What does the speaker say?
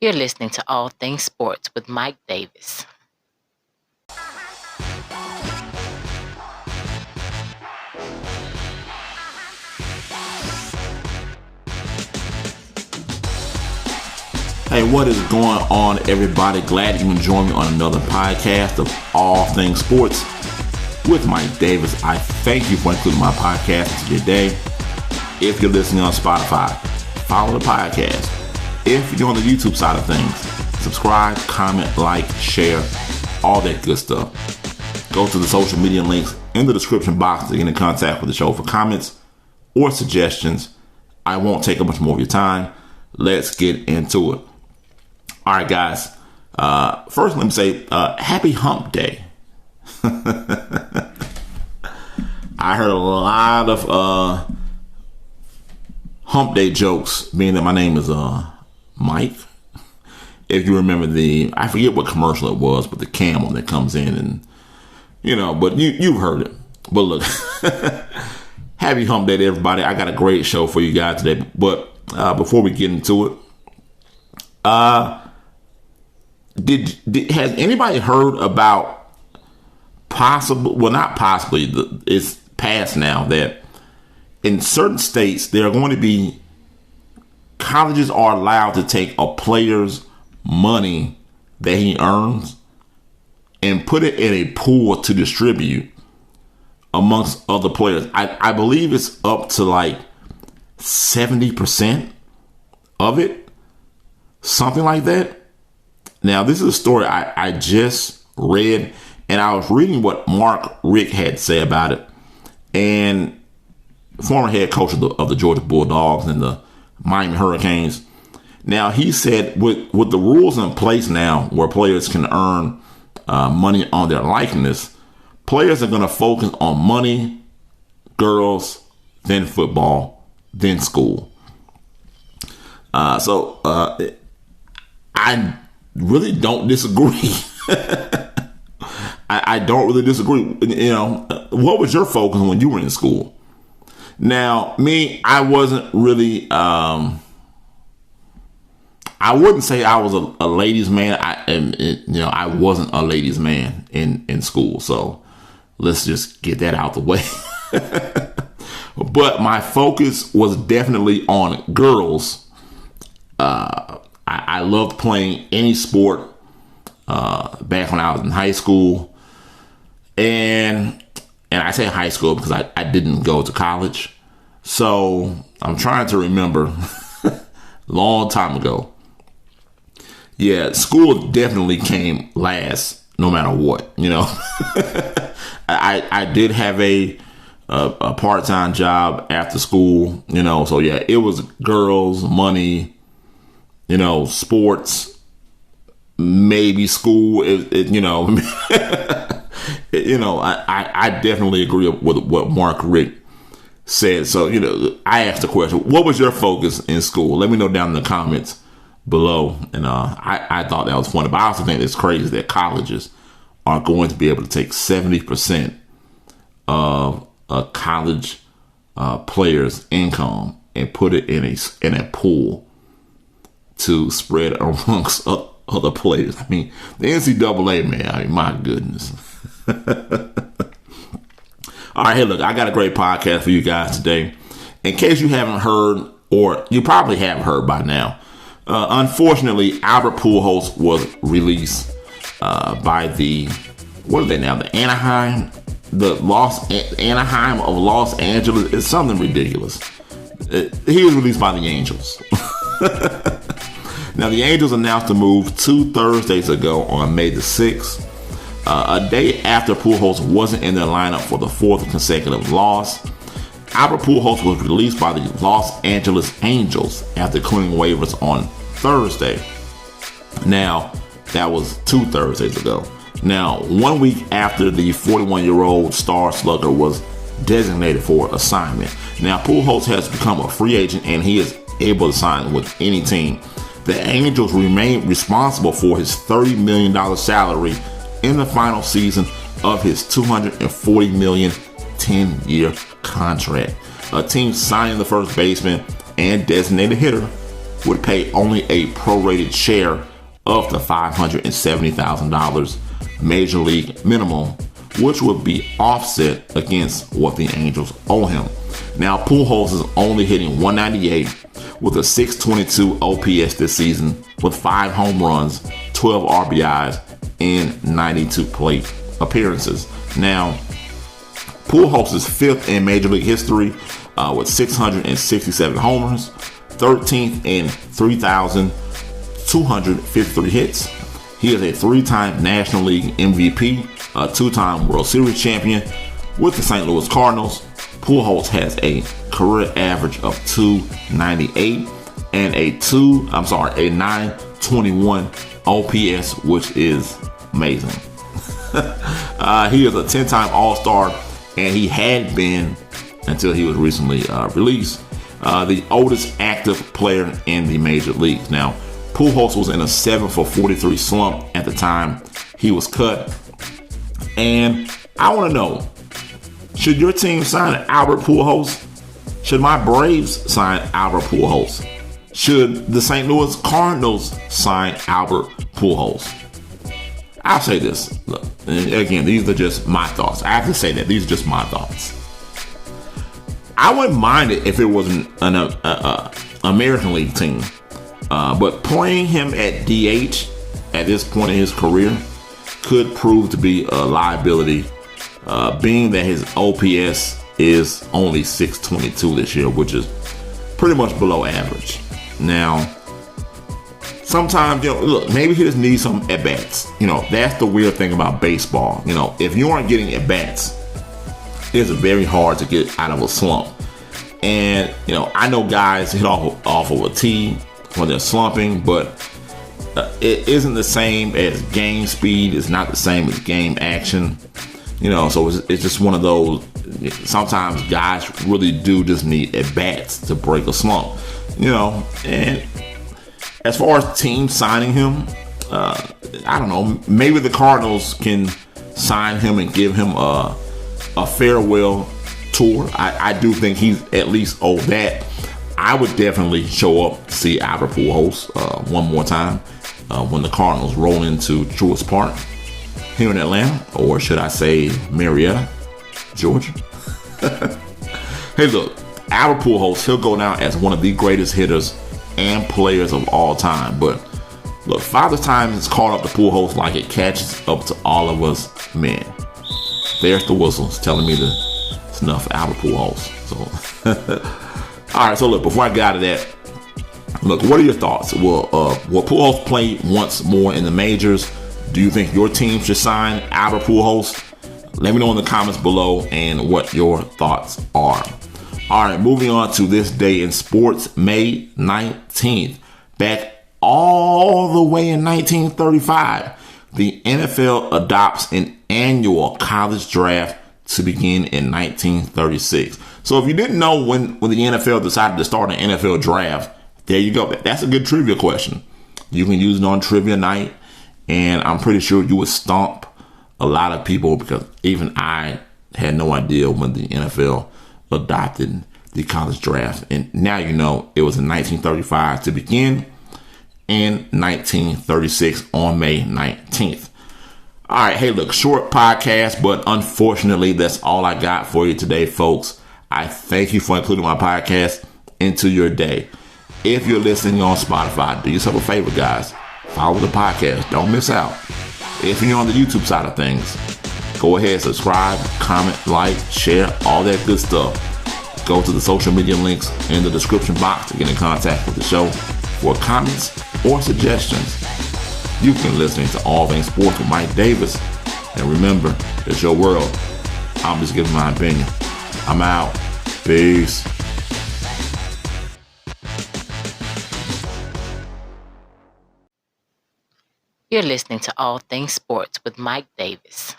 You're listening to All Things Sports with Mike Davis. Hey, what is going on, everybody? Glad you can join me on another podcast of All Things Sports with Mike Davis. I thank you for including my podcast into your day. If you're listening on Spotify, follow the podcast. If you're on the YouTube side of things, subscribe, comment, like, share, all that good stuff. Go to the social media links in the description box to get in contact with the show for comments or suggestions. I won't take up much more of your time. Let's get into it. All right, guys. First, let me say happy Hump Day. I heard a lot of Hump Day jokes, being that my name is Mike. If you remember I forget what commercial it was, but the camel that comes in and, but you've heard it. But look, happy Hump Day to everybody. I got a great show for you guys today. But before we get into it, has anybody heard about it's passed now that in certain states there are going to be colleges are allowed to take a player's money that he earns and put it in a pool to distribute amongst other players. I believe it's up to like 70% of it, something like that. Now, this is a story I just read, and I was reading what Mark Richt had to say about it, and former head coach of the Georgia Bulldogs and the Miami Hurricanes. Now, he said with the rules in place now where players can earn money on their likeness, players are going to focus on money, girls, then football, then school. So I really don't disagree. I don't really disagree. What was your focus when you were in school? Now, me, I wasn't really. I wouldn't say I was a ladies' man. I wasn't a ladies' man in school. So let's just get that out the way. But my focus was definitely on girls. I loved playing any sport back when I was in high school. And I say high school because I didn't go to college. So I'm trying to remember long time ago. Yeah, school definitely came last no matter what, I did have a part-time job after school, so yeah, it was girls, money, sports, maybe school, I definitely agree with what Mark Richt said. So, I asked the question, what was your focus in school? Let me know down in the comments below. And I thought that was funny, but I also think it's crazy that colleges are going to be able to take 70% of a college player's income and put it in a pool to spread amongst other players. I mean, the NCAA, man, my goodness. All right, hey, look, I got a great podcast for you guys today. In case you haven't heard, or you probably have heard by now, unfortunately, Albert Pujols was released by the Anaheim of Los Angeles. It's something ridiculous. He was released by the Angels. Now, the Angels announced the move 2 Thursdays ago on May the 6th, a day after Pujols wasn't in their lineup for the 4th consecutive loss. Albert Pujols was released by the Los Angeles Angels after clearing waivers on Thursday. Now, that was 2 Thursdays ago. Now, 1 week after the 41-year-old star slugger was designated for assignment. Now, Pujols has become a free agent and he is able to sign with any team. The Angels remain responsible for his $30 million salary in the final season of his $240 million 10-year contract. A team signing the first baseman and designated hitter would pay only a prorated share of the $570,000 Major League minimum, which would be offset against what the Angels owe him. Now, Pujols is only hitting 198 with a .622 OPS this season with 5 home runs, 12 RBIs, and 92 plate appearances. Now, Pujols is 5th in Major League history with 667 homers, 13th in 3,253 hits. He is a 3-time National League MVP, a 2-time World Series champion with the St. Louis Cardinals. Pujols has a career average of .298 and a 921 OPS, which is amazing. He is a 10-time All-Star, and he had been, until he was recently released, the oldest active player in the major leagues. Now, Pujols was in a 7-for-43 slump at the time he was cut. And I want to know, should your team sign Albert Pujols? Should my Braves sign Albert Pujols? Should the St. Louis Cardinals sign Albert Pujols? I'll say this. Look, again, these are just my thoughts. I have to say that. These are just my thoughts. I wouldn't mind it if it was an American League team. But playing him at DH at this point in his career could prove to be a liability, being that his OPS is only .622 this year, which is pretty much below average. Now, sometimes, look, maybe he just needs some at-bats. That's the weird thing about baseball. If you aren't getting at-bats, it's very hard to get out of a slump. And, I know guys hit off of a tee when they're slumping, but it isn't the same as game speed. It's not the same as game action. So it's just one of those. Sometimes guys really do just need at-bats to break a slump. And as far as teams signing him, I don't know. Maybe the Cardinals can sign him and give him a farewell tour. I do think he's at least owed that. I would definitely show up to see Albert Pujols one more time when the Cardinals roll into Truist Park here in Atlanta, or should I say Marietta, Georgia. Hey, look, Albert Pujols, he'll go down as one of the greatest hitters and players of all time. But look, Father Time has caught up to Pujols like it catches up to all of us men. There's the whistles telling me to snuff Albert Pujols. So, all right. So look, before I get out of that, look, what are your thoughts? Will Pujols play once more in the majors? Do you think your team should sign Albert Pujols? Let me know in the comments below and what your thoughts are. All right, moving on to this day in sports, May 19th. Back all the way in 1935, the NFL adopts an annual college draft to begin in 1936. So if you didn't know when the NFL decided to start an NFL draft, there you go. That's a good trivia question. You can use it on trivia night, and I'm pretty sure you would stomp a lot of people, because even I had no idea when the NFL adopted the college draft. And now you know it was in 1935 to begin, and 1936 on May 19th. All right, hey, look, short podcast, but unfortunately, that's all I got for you today, folks. I thank you for including my podcast into your day. If you're listening on Spotify, do yourself a favor, guys. Follow the podcast. Don't miss out. If you're on the YouTube side of things, go ahead, subscribe, comment, like, share, all that good stuff. Go to the social media links in the description box to get in contact with the show for comments or suggestions. You've been listening to All Things Sports with Mike Davis. And remember, it's your world. I'm just giving my opinion. I'm out. Peace. You're listening to All Things Sports with Mike Davis.